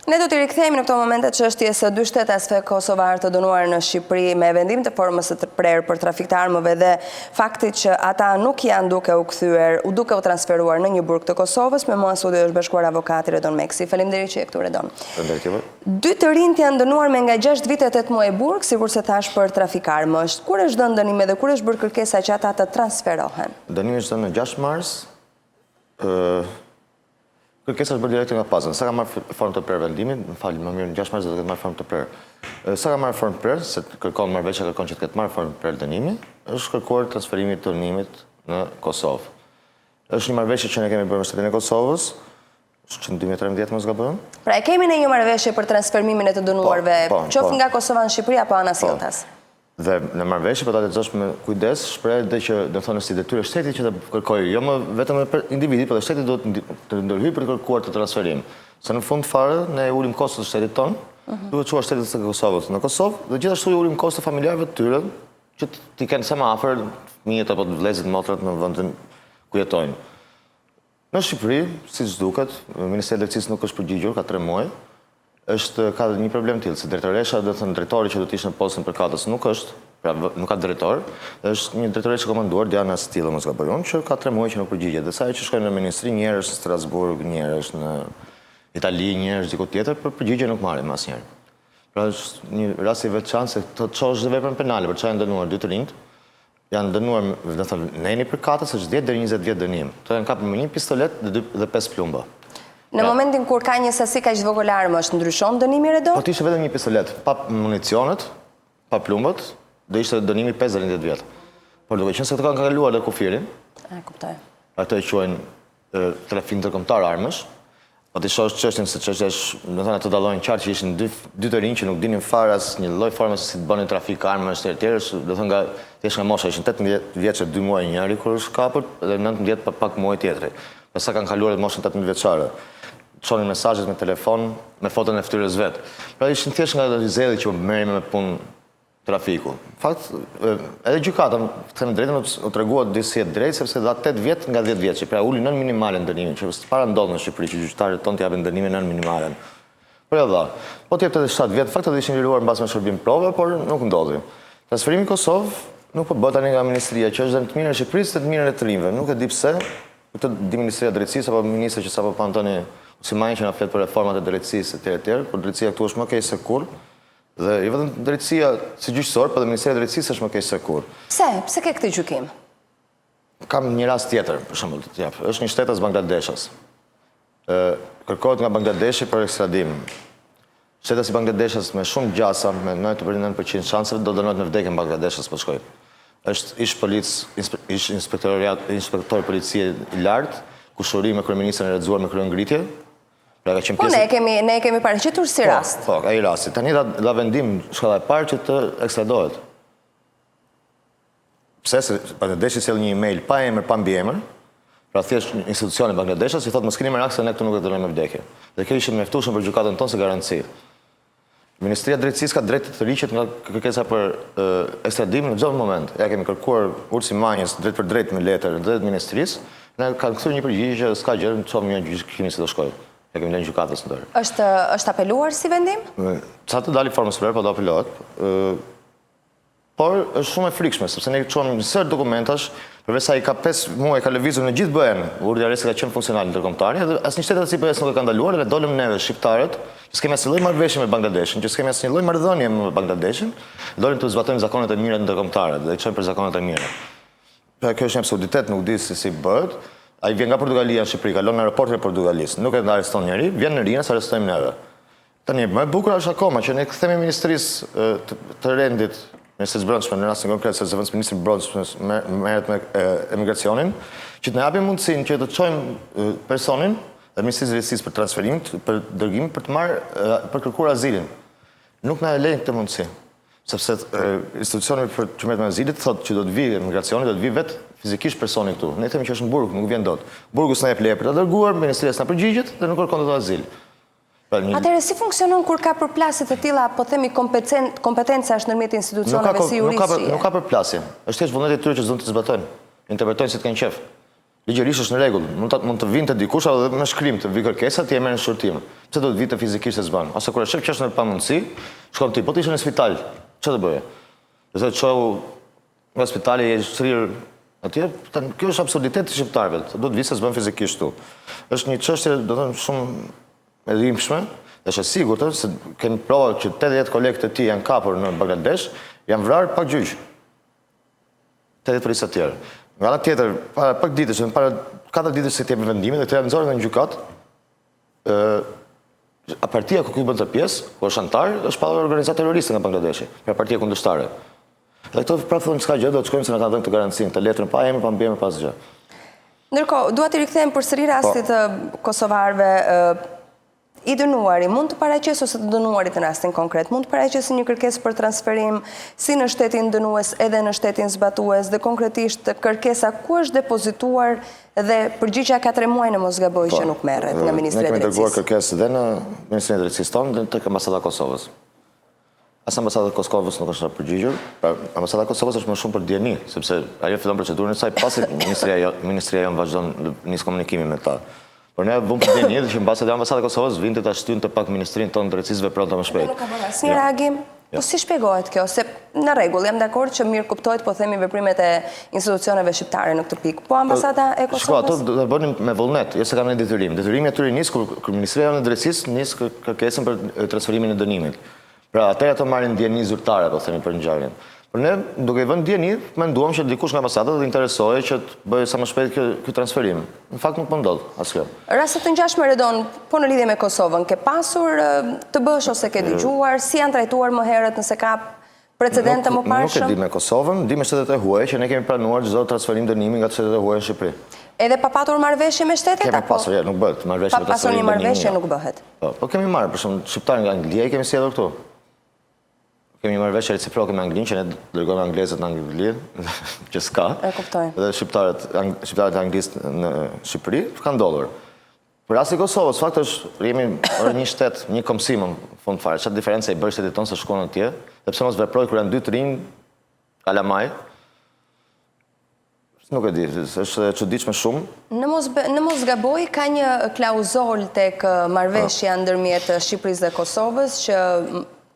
Ne do t'i rikthehemi në këto momente çështjes së dy shtetasve kosovar të dënuar në Shqipëri me vendim të formës së prerë për trafik të armëve dhe faktit që ata nuk janë duke u transferuar në një burg të Kosovës. Me mua në studio është bashkuar avokati Redon Meksi. Faleminderit që je këtu, Redon. Dy të rinjt janë dënuar me nga 6 vite 8 muaj burg, sikur se thash për trafik armësh. Kur është dhënë dënimi dhe kur është bërë kërkesa që ata të transferohen? Dënimi është dhënë në 6 mars. Kërkesa është bërë direkte nga pazën. Sa ka marrë formë të prerë vendimin, më falë, më mirë në 6 mars do të ketë marrë formë të prerë. Sa ka marrë formë të prerë, se kërkon marrëveshja kërkon që të ketë marrë formë të prerë dënimi, është kërkuar transferimi të dënimit në Kosovë. Është një marrëveshje që ne kemi bërë me Shtetin e Kosovës, që në 2013 mos gabojmë. Pra e kemi në një marrëveshje për transferimin e të dënuarve, qoftë nga Kosova në Shqipëri apo ana Silltas. Dhe në marrëveshje, po ta lexosh me kujdes, shpreh dhe që do thonë si detyrë shtetit që të kërkojë, jo më vetëm individi, por shteti duhet të ndërhyjë për të kërkuar të transferim. Se në fund fare ne ulim kostot të shtetit ton, duhet çuar shtetit të Kosovës në Kosovë dhe gjithashtu ulim kostot familjarëve të tyre që t'i kenë sa më afër fëmijët apo vëllezërit motrat në vendin ku jetojnë. Në Shqipëri, siç duket, Ministria e Drejtësisë nuk është përgjigjur ka 3 muaj. Ka një problem tillë, se drejtoresha, do të thënë drejtori që do të ishte në postën përkatës nuk është, pra nuk ka drejtor, është një drejtoresh komanduar Diana Stilo mos gabojmë, që ka 3 muaj që nuk përgjigjet. Dhe sa që shkojnë në ministri, një herë është në Strasburg, një herë është në Itali, një herë është diku tjetër, për përgjigje nuk marrim asnjëherë. Pra është një rast i veçantë se të çosh dhe veprën penale për çfarë janë dënuar dy të rinjt. Janë dënuar, do të thënë, në eni përkatës është 10 deri 20 vjet dënim. Të janë kapur me një pistolet dhe 5 plumba. Në momentin kur ka një sasi kaq vogël armësh, ndryshon dënimi, Redon? Po të ishte vetëm një pistolet, pa municionet, pa plumbat, do ishte dënimi 5 deri 10 vjet. Por duke qenë se këto kanë kaluar dhe kufirin. Kuptoj. Ato e quajnë trafik ndërkombëtar armësh. Po të shohësh çështjen se çështja është, do të thonë ato dallojnë qartë që ishin dy të rinj që nuk dinin fare as një lloj forme se si të bënin trafik armësh të tjerë, do të thonë nga thjesht nga mosha ishin 18 vjeç e 2 muaj njëri kur është kapur dhe 19 pa pak muaj tjetri. Pastaj kanë kaluar edhe moshën 18 vjeçare. Çonin mesazhet me telefon, me foton e fytyrës vet. Pra ishin thjesht nga rizeli që merrem me punë trafiku. Në fakt, edhe gjykata, të them drejtën, u tregua disi drejt sepse dha 8 vjet nga 10 vjeç. Pra uli nën minimalen dënimin, që para ndodh në Shqipëri që gjyqtarët tonë t'japin dënimin nën minimalen. Por ja dha. Po të jepte edhe 7 vjet, fakt edhe ishin liruar mbas me shërbim prove, por nuk ndodhi. Transferimi në Kosovë nuk po bëhet tani nga ministria, që është dhe në të mirën e Shqipërisë dhe të mirën e të rinjve. Nuk e di pse, këtë di Ministria e Drejtësisë apo ministri që sapo Antoni Usimaj që na flet për reformat e drejtësisë etj, por drejtësia këtu është më keq se kur. Dhe jo vetëm drejtësia si gjyqësor, por edhe Ministria e Drejtësisë është më keq se kur. Pse? Pse ke këtë gjykim? Kam një rast tjetër, për shembull, të jap. Është një shtetas Bangladeshës. Kërkohet nga Bangladeshi për ekstradim. Shtetas i Bangladeshës me shumë gjasa, me 99% shanseve do dënohet me vdekje në Bangladeshës po shkojë. Është ish inspektor policie i lartë, kushuri me kryeministrin e redzuar me kryengritje. Po ne e kemi paraqitur si rast. Po, ai rasti. Tani dha vendim shkalla e parë që të ekstradohet. Pse? Se Bangladeshi sjell një email pa emër, pa mbiemër, pra thjesht institucioni i Bangladeshës i thotë mos keni merak se ne këtu nuk e dënojmë me vdekje. Dhe kjo ishte mjaftueshëm për gjykatën tonë si garanci. Ministria e Drejtësisë ka drejtë të riqet nga kërkesa për ekstradim në çdo moment. Ja kemi kërkuar Ursi Manjës drejt për drejt me letër drejt ministrisë, ne kanë kthyer një përgjigje që s'ka gjë, çom një gjykimi se do shkojë. Ja kemi lënë gjykatës në dorë. Është apeluar si vendim? Sa të dali formës prerë, po do apelohet. Por është shumë e frikshme, sepse ne çuam një sër dokumentash, përveç sa i ka 5 muaj ka lëvizur në gjithë BE-n, urdhri i arrestit ka qenë funksional ndërkombëtar, dhe asnjë shtet as IPS nuk e ka ndaluar dhe dolëm neve shqiptarët, që s'kemi asnjë lloj marrëveshje me Bangladeshin, që s'kemi asnjë lloj marrëdhënie me Bangladeshin, dolëm të zbatojmë zakonet e mira ndërkombëtare dhe të çojmë për zakonet e mira. Pra kjo është një absurditet, nuk di se si bëhet. Ai vjen nga Portugalia në Shqipëri, kalon në aeroportin e Portugalisë, nuk e arreston njëri, vjen në Rinas, arrestojmë neve. Tani më e bukur është akoma që ne kthemi ministrisë të rendit, Ministrisë Brendshme në rastin konkret se zëvendës ministri Brendshme merret me emigracionin, që të na japin mundësinë që të çojmë personin dhe Ministrisë Drejtësisë për transferimin, për dërgimin për të për kërkuar azilin. Nuk na e lejnë këtë mundësi. Sepse institucioni për çmimet me azilit thotë që do të vijë emigracioni, do të vijë vetë fizikisht personi këtu. Ne themi që është në burg, nuk vjen dot. Burgu s'na jep leje për ta dërguar, Ministria s'na përgjigjet dhe nuk kërkon dot azil. Atëherë si funksionon kur ka përplasje të tilla, po themi kompetencash ndërmjet institucioneve si juristi? Nuk ka përplasje. Është thjesht vullneti i tyre që s'do të zbatojnë. Interpretojnë si të kenë qef. ligjërisht është në rregull, mund të vinte dikush edhe me shkrim të vi kërkesa ti e merr në shurtim. Pse do të vite fizikisht se s'bën? Ose kur e shef që është në pamundësi, shkon ti, po ti ishe në spital, ç'do të bëje? Do të çau nga spitali e shtrir atje, kjo është absurditet i shqiptarëve. Do të vi se s'bën fizikisht këtu. Është një çështje, do të thënë, shumë e dhimbshme, dhe është e sigurt se kemi prova që 80 kolegë të tij janë kapur në Bangladesh, janë vrarë pa gjyq. 80 policë të tjerë. Nga ana tjetër, para pak ditësh, para 4 ditësh se kemi vendimin dhe të janë nxorë nga një gjykat, partia ku ky bën të pjesë, ku është antar, është pa organizatë terroriste nga Bangladeshi, pra partia kundërshtare. Dhe këto pra thonë s'ka gjë, do të shkojmë se na kanë dhënë këtë garancinë, të letrën pa emër, pa mbiemër, pa asgjë. Ndërkohë, dua të rikthejmë përsëri rastit të kosovarëve. I dënuari mund të paraqesë ose të dënuarit në rastin konkret, mund të paraqesë një kërkesë për transferim si në shtetin dënues edhe në shtetin zbatues dhe konkretisht kërkesa ku është depozituar dhe përgjigjja 4 muaj në mos gaboj që nuk merret nga Ministria e Drejtësisë. Ne kemi dërguar kërkesë dhe në Ministrinë e Drejtësisë tonë dhe tek Ambasada e Kosovës. As Ambasada e Kosovës nuk është përgjigjur, pra Ambasada e Kosovës është më shumë për dieni, sepse ajo fillon procedurën e saj pasi Ministria jonë vazhdon nis komunikimin me ta. Por ne vëmë për dieni që mbas edhe Ambasada e Kosovës vinte ta shtyn të pak Ministrinë tonë Drejtësisë vepronte më shpejt. Nuk ka bërë asnjë reagim. Po si shpjegohet kjo? Se në rregull, jam dakord që mirë kuptohet, po themi veprimet e institucioneve shqiptare në këtë pikë. Po Ambasada e Kosovës? Shko, ato do të bënin me vullnet, jo se kanë një detyrim. Detyrimi atyre nis kur Ministria e Drejtësisë nis kërkesën për transferimin e dënimit. Pra atëherë ato marrin dieni zyrtare, po themi për ngjarjen. Por ne, duke i vënë dieni, menduam që dikush nga ambasada do të interesohej që të bëjë sa më shpejt ky transferim. Në fakt nuk po ndodh asgjë. Rastet të ngjashme Redon, po në lidhje me Kosovën, ke pasur të bësh ose ke dëgjuar, si janë trajtuar më herët nëse ka precedente më parshëm? Nuk e di me Kosovën, di me shtetet e huaja që ne kemi planuar çdo transferim dënimi nga shtetet e huaja në Shqipëri. Edhe pa patur marrëveshje me shtetet apo? Kemi pasur, nuk bëhet marrëveshje me pasur një marrëveshje nuk bëhet. Po kemi marrë, për shembull, shqiptar nga Anglia i kemi sjellur këtu. Kemi një marrëveshje reciproke me Anglinë, që ne dërgojmë anglezët në Angli, që s'ka. E kuptoj. Dhe shqiptarët e Anglisë në Shqipëri, ka ndodhur. Për rasti Kosovës, fakt është, jemi një shtet, një kombësi më fund fare. Çfarë diferencë i bërë shtetit tonë se shkon atje, dhe pse mos veproj kur janë 2 të rinj, kalamaj. Nuk e di, është e çuditshme shumë. Në mos gaboj, ka një klauzol tek marrëveshja ndërmjet Shqipërisë dhe Kosovës që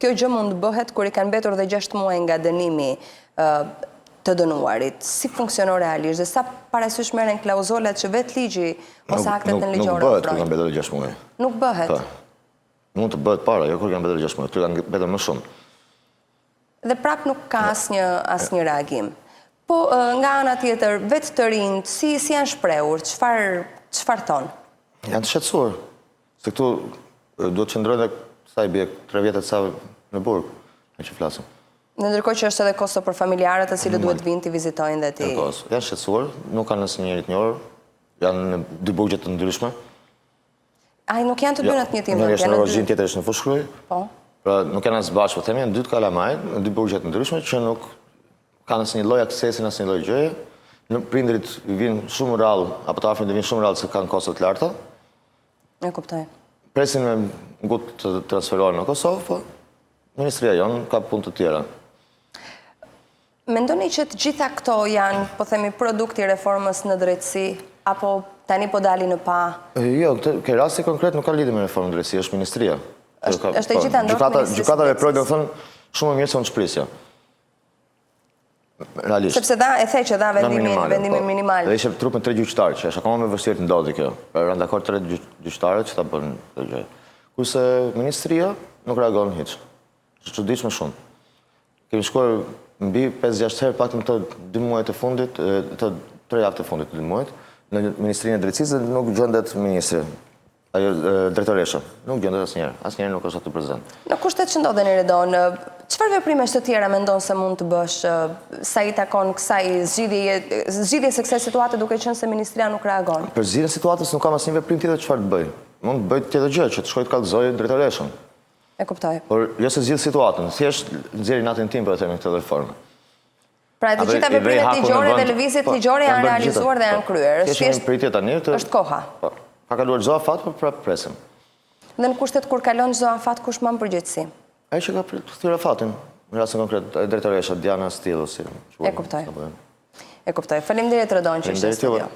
kjo gjë mund bëhet kur i kanë mbetur dhe 6 muaj nga dënimi të dënuarit. Si funksionon realisht dhe sa parasysh merren klauzolat që vetë ligji ose aktet në ligjore? Nuk bëhet kur kanë mbetur 6 muaj. Nuk bëhet. Mund të bëhet para, jo kur kanë mbetur 6 muaj, kur kanë mbetur më shumë. Dhe prap nuk ka asnjë reagim. Po nga ana tjetër, vetë të rinjt, si janë shprehur, çfarë thonë? Janë të shqetësuar. Se këtu duhet të qëndrojnë dhe sa i bie 3 vjetet sa në burg, me që flasëm. Në ndërkohë që është edhe kosto për familjarët të cilët duhet vinë të vizitojnë dhe ti... Janë shqetësuar, nuk kanë nësë njerit njërë, janë në 2 burgjet të ndryshme. Ai, nuk janë të dy në të njëjtin vend. Njëri është në Orozhin, tjetër është në Fushkruj. Po. Pra nuk janë as bashkë, po themi, janë 2 të kalamaj, në 2 burgjet të ndryshme, që nuk kanë asnjë lloj aksesi, asnjë lloj gjëje. Në prindrit vinë shumë rrallë, apo të afërmit vinë shumë rrallë se kanë kosto të larta. E kuptoj. Presin me ngut të transferohen në Kosovë, po Ministria jonë ka punë të tjera. Mendoni që të gjitha këto janë, po themi, produkti reformës në drejtësi, apo tani po dalin në pa? Jo, ke rasti konkret nuk ka lidhje me reformën në drejtësi, është Ministria. Është e gjitha ndorë Ministrisë. Gjykata veproi, do të thënë, shumë më mirë se unë shpresja. Realisht. Sepse e the që dha vendimin minimal. Dhe ishte trup me 3 gjyqtarë, që është akoma me vështirë të ndodhi kjo. Pra rënë dakord 3 gjyqtarët që ta bënë të gjë. Kurse Ministria nuk reagon hiç. Është çuditshme shumë. Kemi shkuar mbi 5-6 herë pak në këto 2 muajt e fundit, të 3 javët e fundit të 2 muajt, në Ministrinë e Drejtësisë dhe nuk gjendet ministri. Ajo drejtoresha. Nuk gjendet asnjëherë nuk është aty prezant. Në kushtet që ndodhen i Redon, çfarë veprimesh të tjera mendon se mund të bësh sa i takon kësaj zgjidhjes së kësaj situate duke qenë se Ministria nuk reagon? Për zgjidhjen e situatës nuk kam asnjë veprim tjetër çfarë të bëj. Mund të bëj tjetër gjë, që të shkoj të kallëzoj drejtoreshën. E kuptoj. Por jo se zgjidh situatën, thjesht nxjerrin natin tim për të thënë këtë reformë. Pra të gjitha veprimet ligjore dhe lëvizjet ligjore janë realizuar dhe janë kryer. Thjesht pritje tani është koha. Ka kaluar çdo afat, por prapë presim. Dhe në kushtet kur kalon çdo afat, kush më përgjegjësi? Ai që ka thyer afatin, në rastin konkret drejtoresha Diana Stillo, si. E kuptoj. E kuptoj. Faleminderit Redon që ishe në studio.